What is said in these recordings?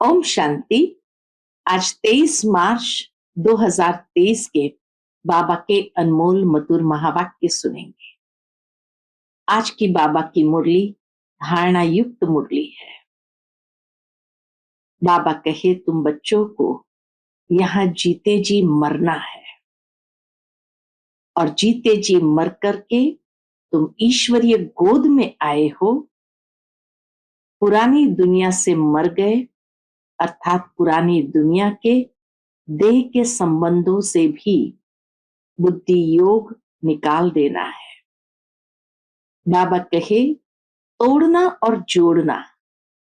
ओम शांति। आज 23 मार्च 2023 के बाबा के अनमोल मधुर महावाक्य सुनेंगे। आज की बाबा की मुरली धारणा युक्त मुरली है। बाबा कहे, तुम बच्चों को यहां जीते जी मरना है और जीते जी मर करके तुम ईश्वरीय गोद में आए हो। पुरानी दुनिया से मर गए, अर्थात पुरानी दुनिया के देह के संबंधों से भी बुद्धि योग निकाल देना है। बाबा कहे, तोड़ना और जोड़ना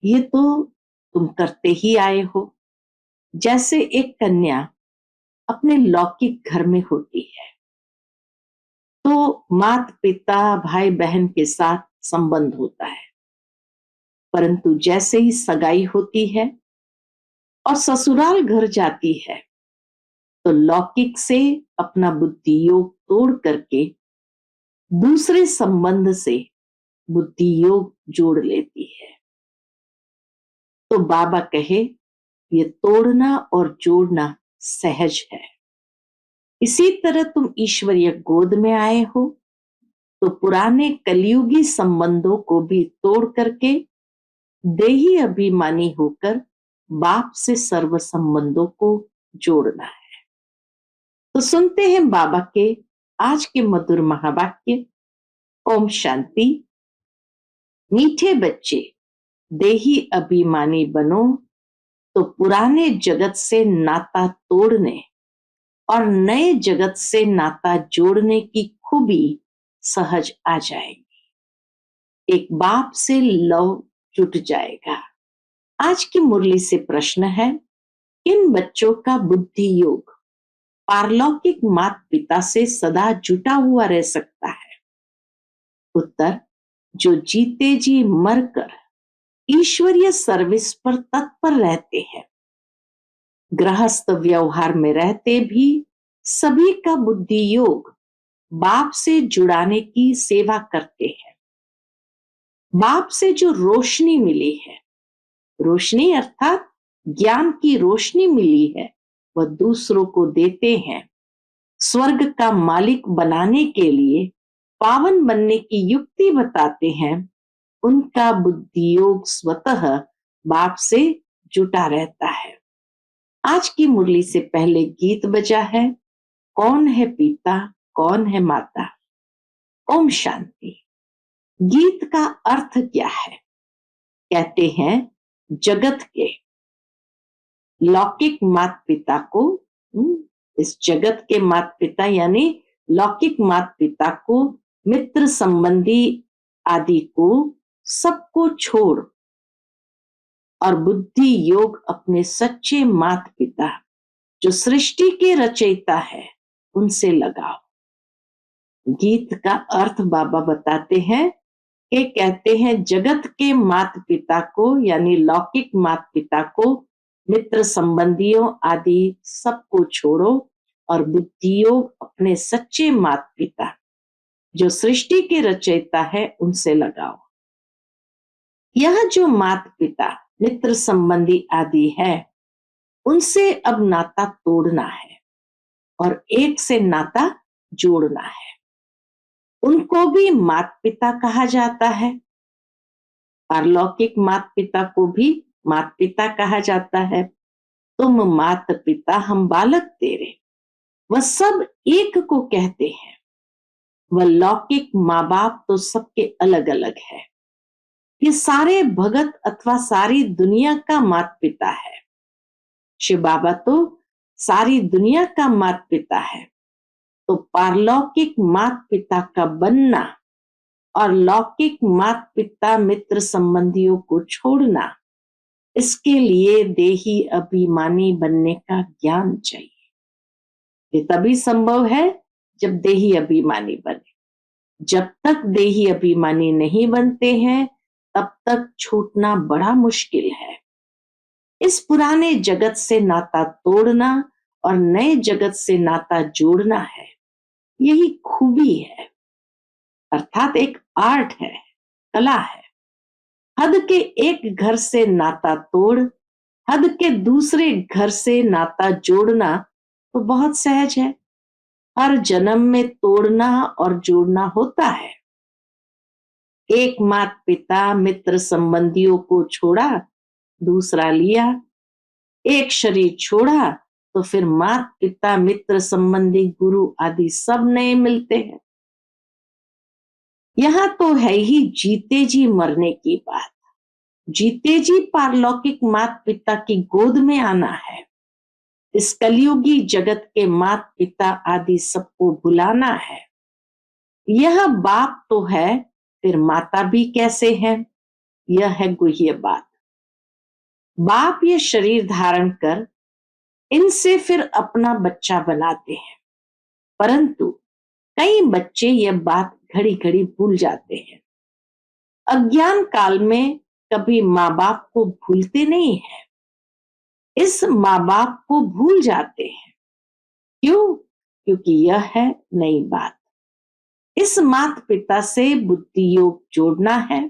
ये तो तुम करते ही आए हो। जैसे एक कन्या अपने लौकिक घर में होती है तो माता पिता भाई बहन के साथ संबंध होता है, परंतु जैसे ही सगाई होती है और ससुराल घर जाती है तो लौकिक से अपना बुद्धि योग तोड़ करके दूसरे संबंध से बुद्धि योग जोड़ लेती है। तो बाबा कहे, ये तोड़ना और जोड़ना सहज है। इसी तरह तुम ईश्वरीय गोद में आए हो तो पुराने कलयुगी संबंधों को भी तोड़ करके देही अभिमानी होकर बाप से सर्व संबंधों को जोड़ना है। तो सुनते हैं बाबा के आज के मधुर महावाक्य। ओम शांति। मीठे बच्चे, देही अभिमानी बनो तो पुराने जगत से नाता तोड़ने और नए जगत से नाता जोड़ने की खूबी सहज आ जाएगी। एक बाप से लव जुट जाएगा। आज की मुरली से प्रश्न है, इन बच्चों का बुद्धि योग पारलौकिक माता पिता से सदा जुटा हुआ रह सकता है? उत्तर, जो जीते जी मरकर ईश्वरीय सर्विस पर तत्पर रहते हैं। गृहस्थ व्यवहार में रहते भी सभी का बुद्धि योग बाप से जुड़ाने की सेवा करते हैं। बाप से जो रोशनी मिली है, रोशनी अर्थात ज्ञान की रोशनी मिली है, वह दूसरों को देते हैं। स्वर्ग का मालिक बनाने के लिए पावन बनने की युक्ति बताते हैं। उनका बुद्धि योग स्वतः बाप से जुटा रहता है। आज की मुरली से पहले गीत बजा है, कौन है पिता कौन है माता। ओम शांति। गीत का अर्थ क्या है? कहते हैं, जगत के लौकिक माता पिता को, इस जगत के माता पिता यानी लौकिक माता पिता को, मित्र संबंधी आदि को, सबको छोड़ और बुद्धि योग अपने सच्चे माता पिता जो सृष्टि के रचयिता है उनसे लगाओ। गीत का अर्थ बाबा बताते हैं कि कहते हैं, जगत के माता पिता को यानी लौकिक माता पिता को, मित्र संबंधियों आदि सबको छोड़ो और बुद्धि योग अपने सच्चे माता पिता जो सृष्टि के रचयिता है उनसे लगाओ। यह जो माता पिता मित्र संबंधी आदि है उनसे अब नाता तोड़ना है और एक से नाता जोड़ना है। उनको भी माता पिता कहा जाता है, पारलौकिक माता पिता को भी माता पिता कहा जाता है। तुम माता पिता हम बालक तेरे, वह सब एक को कहते हैं। वह लौकिक माँ बाप तो सबके अलग अलग है। ये सारे भगत अथवा सारी दुनिया का माता पिता है। शिव बाबा तो सारी दुनिया का माता पिता है। तो पारलौकिक माता पिता का बनना और लौकिक माता पिता मित्र संबंधियों को छोड़ना, इसके लिए देही अभिमानी बनने का ज्ञान चाहिए। ये तभी संभव है जब देही अभिमानी बने। जब तक देही अभिमानी नहीं बनते हैं तब तक छूटना बड़ा मुश्किल है। इस पुराने जगत से नाता तोड़ना और नए जगत से नाता जोड़ना है, यही खूबी है, अर्थात एक आर्ट है, कला है। हद के एक घर से नाता तोड़ हद के दूसरे घर से नाता जोड़ना तो बहुत सहज है, हर जन्म में तोड़ना और जोड़ना होता है। एक माता पिता मित्र संबंधियों को छोड़ा, दूसरा लिया। एक शरीर छोड़ा तो फिर माता पिता मित्र संबंधी गुरु आदि सब नए मिलते हैं। यहां तो है ही जीते जी मरने की बात। जीते जी पारलौकिक माता पिता की गोद में आना है। इस कलयुगी जगत के माता पिता आदि सबको भुलाना है। यह बाप तो है, फिर माता भी कैसे है, यह है गुह्य बात। बाप ये शरीर धारण कर इनसे फिर अपना बच्चा बनाते हैं, परंतु कई बच्चे यह बात घड़ी घड़ी भूल जाते हैं। अज्ञान काल में कभी माँ बाप को भूलते नहीं है, इस माँ बाप को भूल जाते हैं। क्यों? क्योंकि यह है नई बात। इस माता पिता से बुद्धि योग जोड़ना है,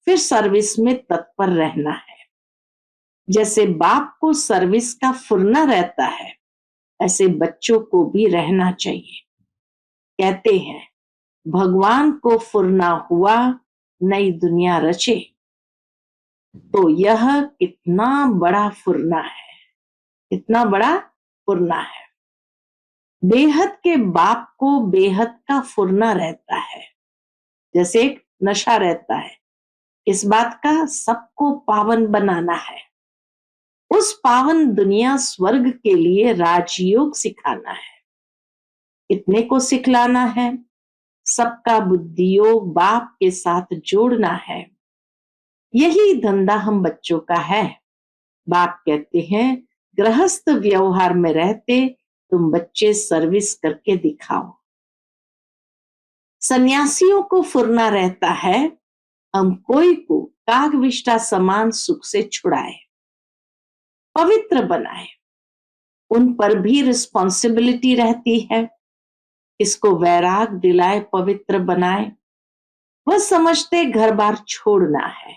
फिर सर्विस में तत्पर रहना है। जैसे बाप को सर्विस का फुरना रहता है, ऐसे बच्चों को भी रहना चाहिए। कहते हैं भगवान को फुरना हुआ नई दुनिया रचे, तो यह कितना बड़ा फुरना है, कितना बड़ा फुरना है। बेहद के बाप को बेहद का फुरना रहता है, जैसे एक नशा रहता है। इस बात का सबको पावन बनाना है। उस पावन दुनिया स्वर्ग के लिए राजयोग सिखाना है, इतने को सिखलाना है। सबका बुद्धि योग बाप के साथ जोड़ना है। यही धंधा हम बच्चों का है। बाप कहते हैं गृहस्थ व्यवहार में रहते तुम बच्चे सर्विस करके दिखाओ। सन्यासियों को फुरना रहता है हम कोई को कागविष्टा समान सुख से छुड़ाए, पवित्र बनाए। उन पर भी रिस्पॉन्सिबिलिटी रहती है, इसको वैराग दिलाए, पवित्र बनाए। वह समझते घर बार छोड़ना है,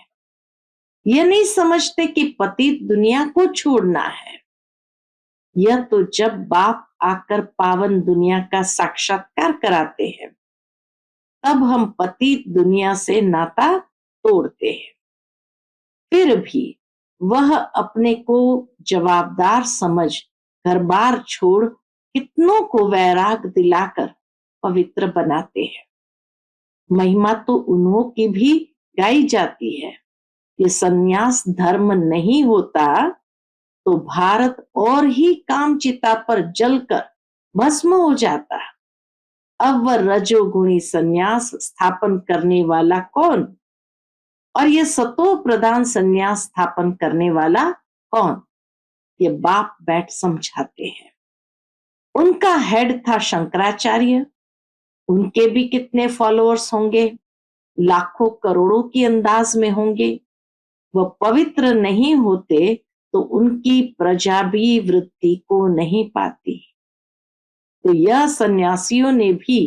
यह नहीं समझते कि पतित दुनिया को छोड़ना है। यह तो जब बाप आकर पावन दुनिया का साक्षात्कार कराते हैं, तब हम पतित दुनिया से नाता तोड़ते हैं। फिर भी वह अपने को जवाबदार समझ घर बार छोड़ कितनों को वैराग दिलाकर पवित्र बनाते हैं। महिमा तो उन्हों की भी गाई जाती है। ये सन्यास धर्म नहीं होता तो भारत और ही कामचिता पर जलकर भस्म हो जाता। अब वह रजोगुणी सन्यास स्थापन करने वाला कौन, और ये सतो प्रधान सन्यास स्थापन करने वाला कौन, ये बाप बैठ समझाते हैं। उनका हेड था शंकराचार्य, उनके भी कितने फॉलोअर्स होंगे, लाखों करोड़ों की अंदाज में होंगे। वह पवित्र नहीं होते तो उनकी प्रजा भी वृत्ति को नहीं पाती। तो यह सन्यासियों ने भी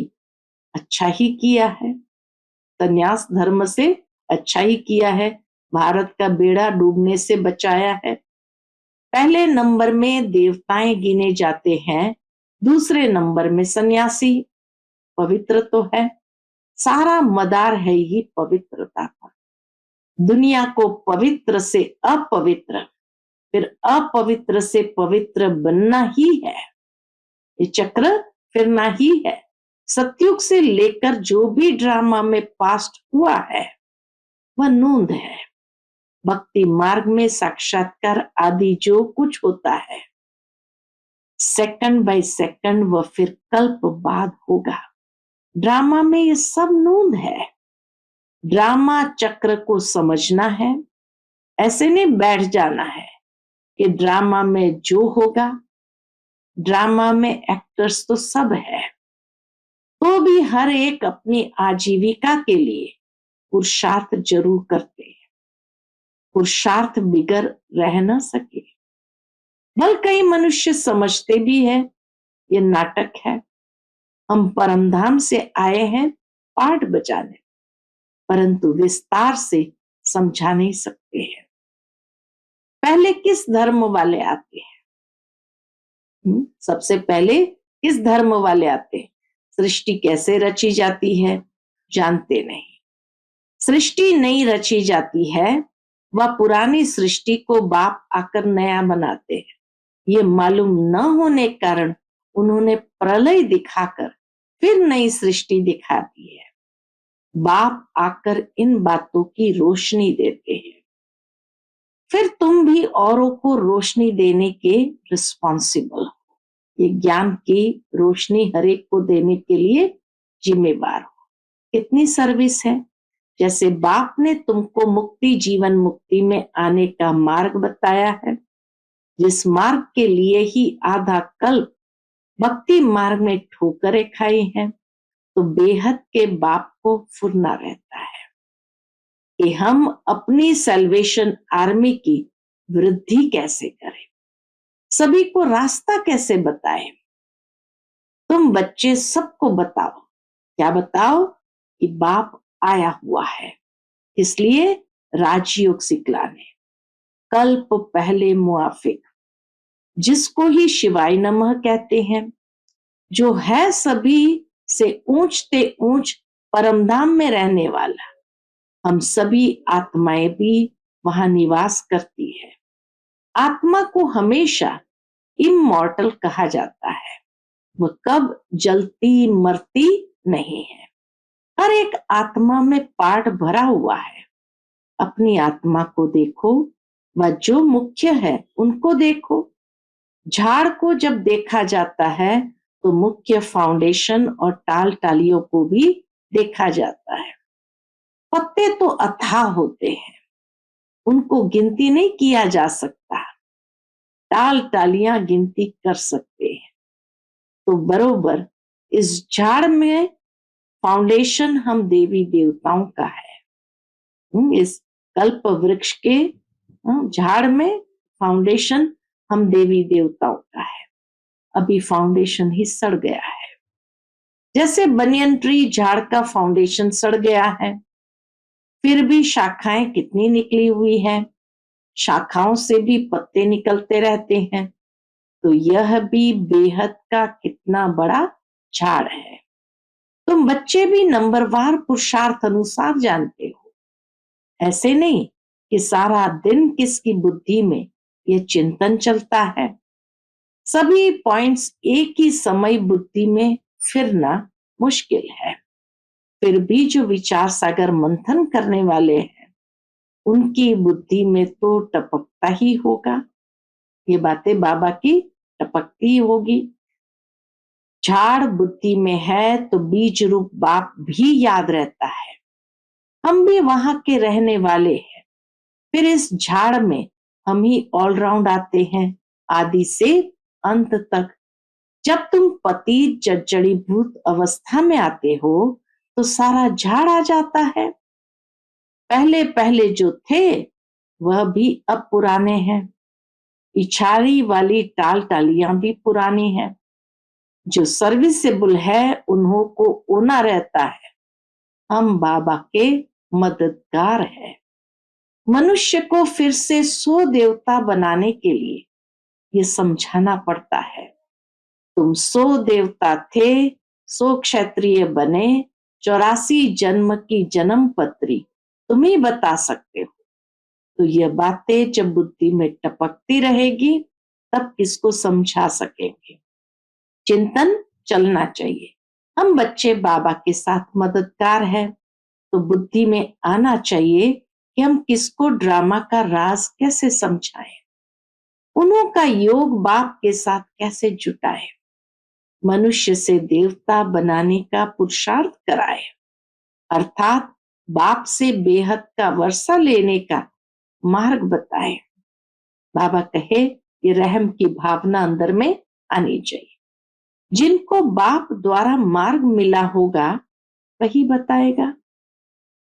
अच्छा ही किया है, सन्यास धर्म से अच्छा ही किया है, भारत का बेड़ा डूबने से बचाया है। पहले नंबर में देवताएं गिने जाते हैं, दूसरे नंबर में सन्यासी। पवित्र तो है, सारा मदार है ही पवित्रता का। दुनिया को पवित्र से अपवित्र, फिर अपवित्र से पवित्र बनना ही है। ये चक्र फिरना ही है। सतयुग से लेकर जो भी ड्रामा में पास्ट हुआ है वह नूंद है। भक्ति मार्ग में साक्षात्कार आदि जो कुछ होता है, सेकंड बाय सेकंड वह फिर कल्प बाद होगा। ड्रामा में ये सब नूंद है। ड्रामा चक्र को समझना है, ऐसे नहीं बैठ जाना है कि ड्रामा में जो होगा। ड्रामा में एक्टर्स तो सब है, तो भी हर एक अपनी आजीविका के लिए पुरुषार्थ जरूर करते हैं। पुरुषार्थ बिगर रह न सके। बल कई मनुष्य समझते भी है ये नाटक है, हम परमधाम से आए हैं पाठ बजाने, परंतु विस्तार से समझा नहीं सकते हैं। पहले किस धर्म वाले आते हैं? सबसे पहले किस धर्म वाले आते हैं? सृष्टि कैसे रची जाती है जानते नहीं। सृष्टि नहीं रची जाती है, वह पुरानी सृष्टि को बाप आकर नया बनाते हैं। ये मालूम न होने के कारण उन्होंने प्रलय दिखाकर फिर नई सृष्टि दिखा दी है। बाप आकर इन बातों की रोशनी देते हैं, फिर तुम भी औरों को रोशनी देने के रिस्पॉन्सिबल हो। ये ज्ञान की रोशनी हर एक को देने के लिए जिम्मेवार हो। कितनी सर्विस है। जैसे बाप ने तुमको मुक्ति जीवन मुक्ति में आने का मार्ग बताया है, जिस मार्ग के लिए ही आधा कल्प भक्ति मार्ग में ठोकरें खाई हैं, तो बेहद के बाप को फुरना रहता है कि हम अपनी सैल्वेशन आर्मी की वृद्धि कैसे करें, सभी को रास्ता कैसे बताएं। तुम बच्चे सबको बताओ। क्या बताओ? कि बाप आया हुआ है, इसलिए राजयोग सिखलाने। कल्प पहले मुआफिक, जिसको ही शिवाय नमः कहते हैं, जो है सभी से ऊंचते ऊंच परमधाम में रहने वाला। हम सभी आत्माएं भी वहां निवास करती है। आत्मा को हमेशा इमॉर्टल कहा जाता है, वह कब जलती मरती नहीं है। हर एक आत्मा में पार्ट भरा हुआ है। अपनी आत्मा को देखो, वह जो मुख्य है उनको देखो। झाड़ को जब देखा जाता है तो मुख्य फाउंडेशन और टाल टालियों को भी देखा जाता है। पत्ते तो अथाह होते हैं, उनको गिनती नहीं किया जा सकता। टाल टालियां गिनती कर सकते हैं। तो बरोबर इस झाड़ में फाउंडेशन हम देवी देवताओं का है। इस कल्प वृक्ष के झाड़ में फाउंडेशन हम देवी देवताओं का है। अभी फाउंडेशन ही सड़ गया है। जैसे बनियन ट्री झाड़ का फाउंडेशन सड़ गया है, फिर भी शाखाएं कितनी निकली हुई है, शाखाओं से भी पत्ते निकलते रहते हैं। तो यह भी बेहद का कितना बड़ा झाड़ है। तुम बच्चे भी नंबरवार पुरुषार्थ अनुसार जानते हो। ऐसे नहीं कि सारा दिन किसकी बुद्धि में ये चिंतन चलता है। सभी पॉइंट्स एक ही समय बुद्धि में फिरना मुश्किल है। फिर भी जो विचार सागर मंथन करने वाले हैं, उनकी बुद्धि में तो टपकता ही होगा। ये बातें बाबा की टपकती होगी। झाड़ बुद्धि में है तो बीज रूप बाप भी याद रहता है। हम भी वहां के रहने वाले हैं। फिर इस झाड़ में हम ही ऑलराउंड आते हैं, आदि से अंत तक। जब तुम पति जड़ीभूत अवस्था में आते हो तो सारा झाड़ आ जाता है। पहले पहले जो थे वह भी अब पुराने हैं। पिछाड़ी वाली टाल टालियां भी पुरानी हैं। जो सर्विसेबल है उन्हों को ओना रहता है। हम बाबा के मददगार हैं। मनुष्य को फिर से 100 देवता बनाने के लिए ये समझाना पड़ता है। तुम 100 देवता थे, 100 क्षत्रिय बने, 84 जन्म की जन्म पत्री तुम ही बता सकते हो। तो ये बातें जब बुद्धि में टपकती रहेगी तब किसको समझा सकेंगे। चिंतन चलना चाहिए। हम बच्चे बाबा के साथ मददगार हैं, तो बुद्धि में आना चाहिए कि हम किसको ड्रामा का राज कैसे समझाएं, उन्हों का योग बाप के साथ कैसे जुटाए, मनुष्य से देवता बनाने का पुरुषार्थ कराए, अर्थात बाप से बेहद का वर्षा लेने का मार्ग बताए। बाबा कहे ये रहम की भावना अंदर में आनी चाहिए। जिनको बाप द्वारा मार्ग मिला होगा वही बताएगा।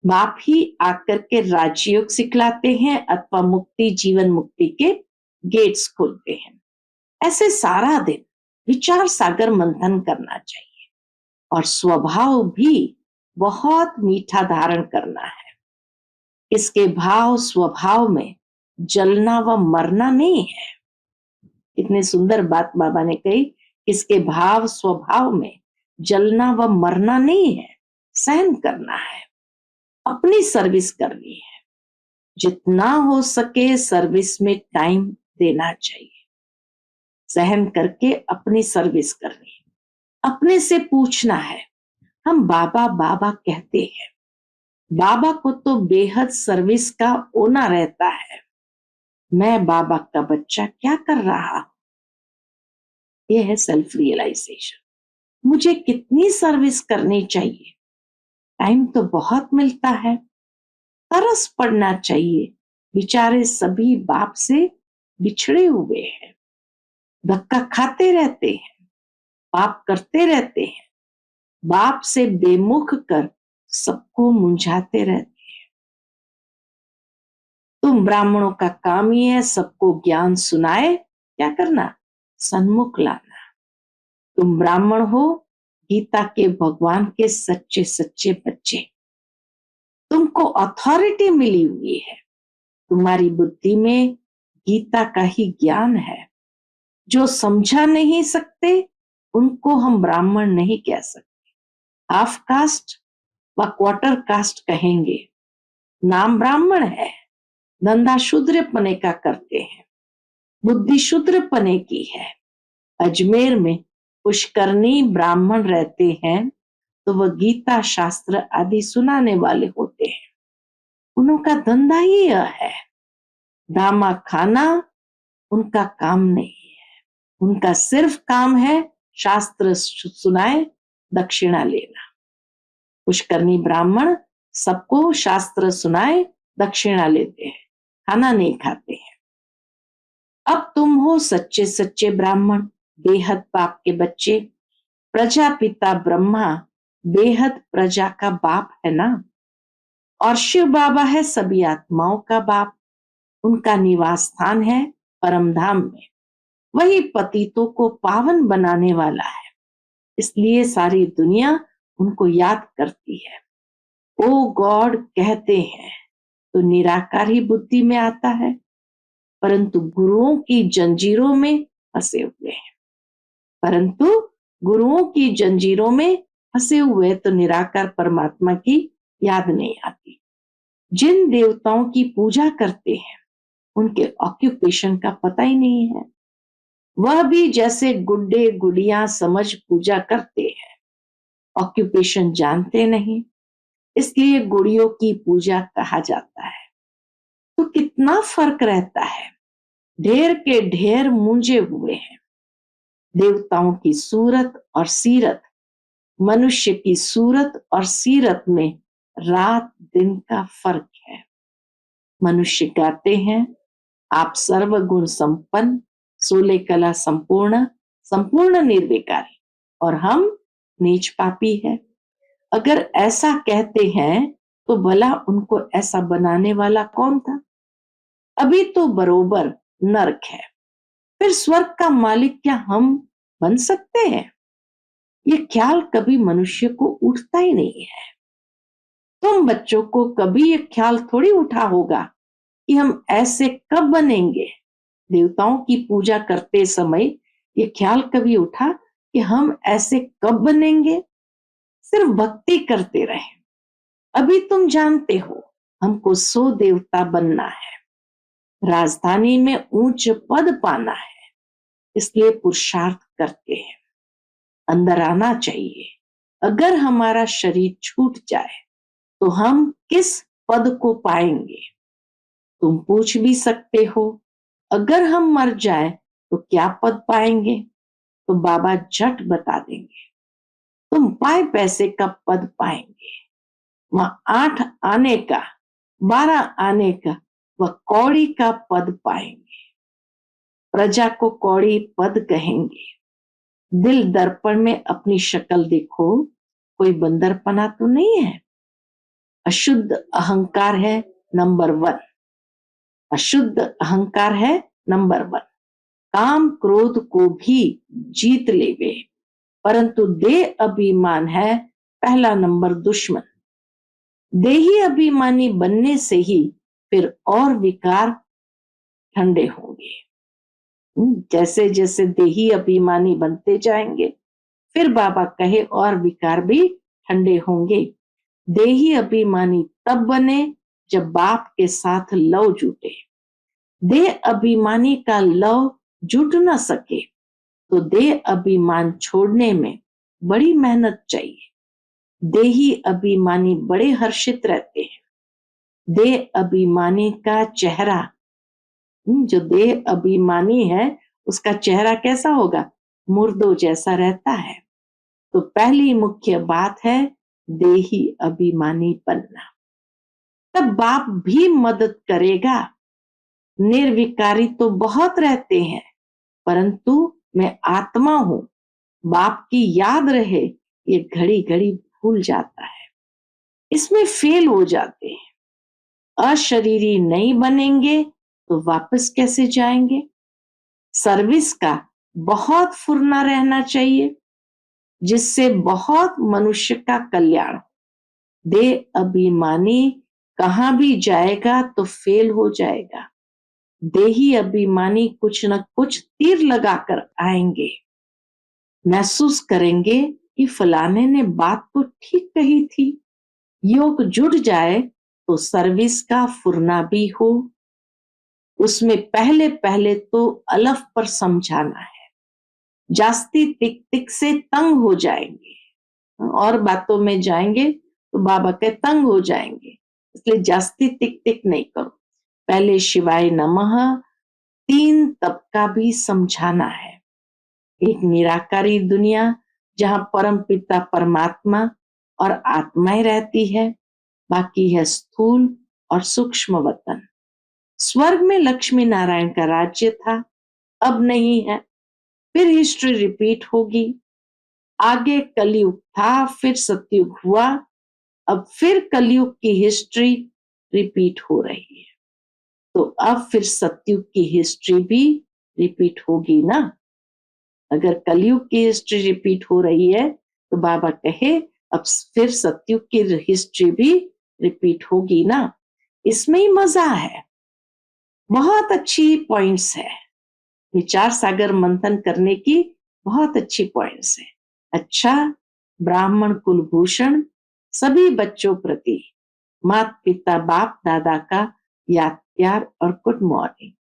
बाप ही आकर के राजयोग सिखलाते हैं अथवा मुक्ति जीवन मुक्ति के गेट्स खोलते हैं। ऐसे सारा दिन विचार सागर मंथन करना चाहिए और स्वभाव भी बहुत मीठा धारण करना है। इसके भाव स्वभाव में जलना व मरना नहीं है। इतनी सुंदर बात बाबा ने कही, इसके भाव स्वभाव में जलना व मरना नहीं है, सहन करना है, अपनी सर्विस करनी है। जितना हो सके सर्विस में टाइम देना चाहिए, सहन करके अपनी सर्विस करनी है। अपने से पूछना है, हम बाबा बाबा कहते हैं, बाबा को तो बेहद सर्विस का होना रहता है, मैं बाबा का बच्चा क्या कर रहा हूं? यह है सेल्फ रियलाइजेशन। मुझे कितनी सर्विस करनी चाहिए? टाइम तो बहुत मिलता है, तरस पड़ना चाहिए। बेचारे सभी बाप से बिछड़े हुए हैं, धक्का खाते रहते हैं, पाप करते रहते हैं, बाप से बेमुख कर सबको मुंझाते रहते। तुम ब्राह्मणों का काम ही है सबको ज्ञान सुनाए, क्या करना? सन्मुख लाना। तुम ब्राह्मण हो, गीता के भगवान के सच्चे सच्चे बच्चे, तुमको अथॉरिटी मिली हुई है, तुम्हारी बुद्धि में गीता का ही ज्ञान है। जो समझा नहीं सकते उनको हम ब्राह्मण नहीं कह सकते, हाफ कास्ट व क्वार्टर कास्ट कहेंगे। नाम ब्राह्मण है, धंधा शूद्र पने का करते हैं, बुद्धि शूद्र पने की है। अजमेर में पुष्करनी ब्राह्मण रहते हैं तो वह गीता शास्त्र आदि सुनाने वाले होते हैं, उनका धंधा ही यह है। दामा खाना उनका काम नहीं है, उनका सिर्फ काम है शास्त्र सुनाए, दक्षिणा लेना। पुष्करनी ब्राह्मण सबको शास्त्र सुनाए, दक्षिणा लेते हैं, खाना नहीं खाते हैं। अब तुम हो सच्चे सच्चे ब्राह्मण, बेहद बाप के बच्चे। प्रजापिता ब्रह्मा बेहद प्रजा का बाप है ना, और शिव बाबा है सभी आत्माओं का बाप। उनका निवास स्थान है परम धाम में, वही पतितों को पावन बनाने वाला है, इसलिए सारी दुनिया उनको याद करती है। ओ गॉड कहते हैं तो निराकार ही बुद्धि में आता है, परंतु गुरुओं की जंजीरों में फंसे हुए हैं, परंतु गुरुओं की जंजीरों में फंसे हुए तो निराकार परमात्मा की याद नहीं आती। जिन देवताओं की पूजा करते हैं उनके ऑक्यूपेशन का पता ही नहीं है, वह भी जैसे गुड्डे गुड़िया समझ पूजा करते हैं, ऑक्यूपेशन जानते नहीं, इसलिए गुड़ियों की पूजा कहा जाता है। तो कितना फर्क रहता है, ढेर के ढेर मूंजे हुए हैं। देवताओं की सूरत और सीरत, मनुष्य की सूरत और सीरत में रात दिन का फर्क है। मनुष्य गाते हैं, आप सर्वगुण संपन्न, 16 कला संपूर्ण, संपूर्ण निर्विकारी, और हम नीच पापी है। अगर ऐसा कहते हैं तो भला उनको ऐसा बनाने वाला कौन था? अभी तो बरोबर नरक है, फिर स्वर्ग का मालिक क्या हम बन सकते हैं? ये ख्याल कभी मनुष्य को उठता ही नहीं है। तुम बच्चों को कभी ये ख्याल थोड़ी उठा होगा कि हम ऐसे कब बनेंगे। देवताओं की पूजा करते समय ये ख्याल कभी उठा कि हम ऐसे कब बनेंगे? सिर्फ भक्ति करते रहे। अभी तुम जानते हो हमको 100 देवता बनना है, राजधानी में ऊंच पद पाना है, इसलिए पुरुषार्थ करते हैं। अंदर आना चाहिए। अगर हमारा शरीर छूट जाए तो हम किस पद को पाएंगे? तुम पूछ भी सकते हो, अगर हम मर जाए तो क्या पद पाएंगे? तो बाबा झट बता देंगे, तुम पाए पैसे का पद पाएंगे। वहां 8 आने का, 12 आने का व कौड़ी का पद पाएंगे। प्रजा को कौड़ी पद कहेंगे। दिल दर्पण में अपनी शक्ल देखो, कोई बंदरपना तो नहीं है। अशुद्ध अहंकार है नंबर 1, अशुद्ध अहंकार है नंबर 1। काम क्रोध को भी जीत लेवे, परंतु देह अभिमान है पहला नंबर दुश्मन। देही अभिमानी बनने से ही फिर और विकार ठंडे होंगे। जैसे जैसे देही अभिमानी बनते जाएंगे, फिर बाबा कहे और विकार भी ठंडे होंगे। देही अभिमानी तब बने जब बाप के साथ लव जुटे। देह अभिमानी का लव जुट न सके तो देह अभिमान छोड़ने में बड़ी मेहनत चाहिए। देही अभिमानी बड़े हर्षित रहते हैं। देह अभिमानी का चेहरा, जो देह अभिमानी है उसका चेहरा कैसा होगा? मुर्दों जैसा रहता है। तो पहली मुख्य बात है देही अभिमानी बनना। तब बाप भी मदद करेगा। निर्विकारी तो बहुत रहते हैं, परंतु मैं आत्मा हूं, बाप की याद रहे ये घड़ी घड़ी भूल जाता है, इसमें फेल हो जाते हैं। अशरीरी नहीं बनेंगे तो वापस कैसे जाएंगे? सर्विस का बहुत फुरना रहना चाहिए, जिससे बहुत मनुष्य का कल्याण हो। देह अभिमानी कहां भी जाएगा तो फेल हो जाएगा। देही अभिमानी कुछ न कुछ तीर लगाकर आएंगे। महसूस करेंगे कि फलाने ने बात तो ठीक कही थी। योग जुड़ जाए तो सर्विस का फुरना भी हो। उसमें पहले पहले तो अलफ पर समझाना है। जास्ती टिक टिक से तंग हो जाएंगे और बातों में जाएंगे तो बाबा के तंग हो जाएंगे, इसलिए जास्ती टिक टिक नहीं करो। पहले शिवाय नमः 3 तप का भी समझाना है। एक निराकारी दुनिया जहां परम पिता परमात्मा और आत्माएं रहती है, बाकी है स्थूल और सूक्ष्म वतन। स्वर्ग में लक्ष्मी नारायण का राज्य था, अब नहीं है। फिर हिस्ट्री रिपीट होगी। आगे कलयुग था, फिर सतयुग हुआ, अब फिर कलयुग की हिस्ट्री रिपीट हो रही है। तो अब फिर सतयुग की हिस्ट्री भी रिपीट होगी ना। अगर कलयुग की हिस्ट्री रिपीट हो रही है तो बाबा कहे अब फिर सतयुग की हिस्ट्री भी रिपीट होगी ना। इसमें ही मजा है। बहुत अच्छी पॉइंट्स है। विचार सागर मंथन करने की बहुत अच्छी पॉइंट्स है। अच्छा, ब्राह्मण कुलभूषण सभी बच्चों प्रति माता पिता बाप दादा का याद प्यार और गुड मॉर्निंग।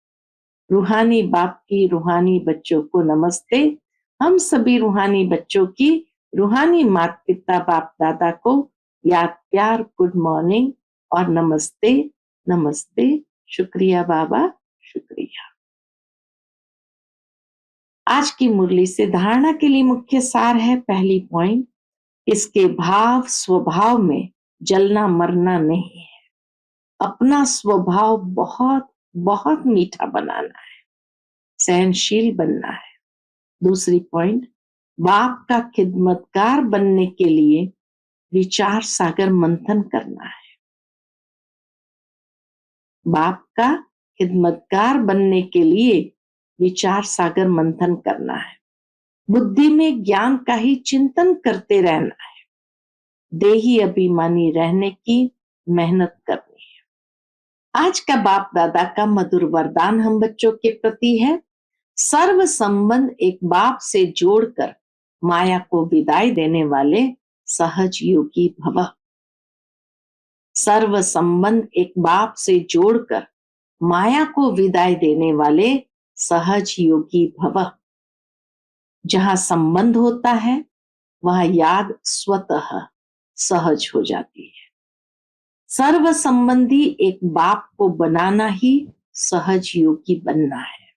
रूहानी बाप की रूहानी बच्चों को नमस्ते। हम सभी रूहानी बच्चों की रूहानी माता पिता बाप दादा को याद प्यार गुड मॉर्निंग और नमस्ते नमस्ते। शुक्रिया बाबा, शुक्रिया। आज की मुरली से धारणा के लिए मुख्य सार है। पहली पॉइंट, इसके भाव स्वभाव में जलना मरना नहीं है। अपना स्वभाव बहुत बहुत मीठा बनाना है, सहनशील बनना है। दूसरी पॉइंट, बाप का खिदमतगार बनने के लिए विचार सागर मंथन करना है। बाप का खिदमतगार बनने के लिए विचार सागर मंथन करना है। बुद्धि में ज्ञान का ही चिंतन करते रहना है। देही अभिमानी रहने की मेहनत करनी है। आज का बाप दादा का मधुर वरदान हम बच्चों के प्रति है। सर्व संबंध एक बाप से जोड़कर माया को विदाई देने वाले सहज योगी भव। सर्व संबंध एक बाप से जोड़कर माया को विदाई देने वाले सहज योगी भव। जहां संबंध होता है वहां याद स्वतः सहज हो जाती है। सर्व संबंधी एक बाप को बनाना ही सहज योगी बनना है।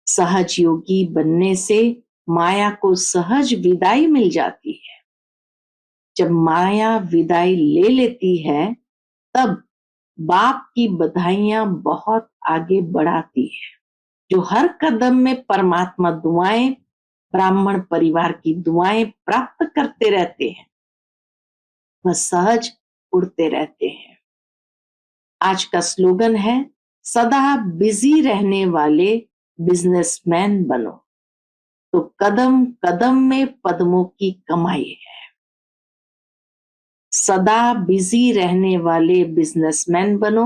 सहज योगी बनने से माया को सहज विदाई मिल जाती है। जब माया विदाई ले लेती है तब बाप की बधाइयां बहुत आगे बढ़ाती है। जो हर कदम में परमात्मा दुआएं, ब्राह्मण परिवार की दुआएं प्राप्त करते रहते हैं, वह सहज उड़ते रहते हैं। आज का स्लोगन है, सदा बिजी रहने वाले बिजनेसमैन बनो तो कदम कदम में पद्मों की कमाई है। सदा बिजी रहने वाले बिजनेसमैन बनो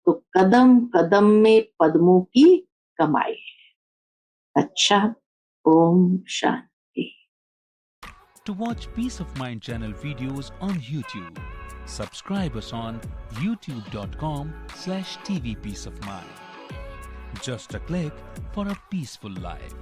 तो कदम कदम में पद्मों की कमाई है। अच्छा, Om Shanti. To watch Peace of Mind channel videos on YouTube, subscribe us on youtube.com/tvpeaceofmind. Just a click for a peaceful life.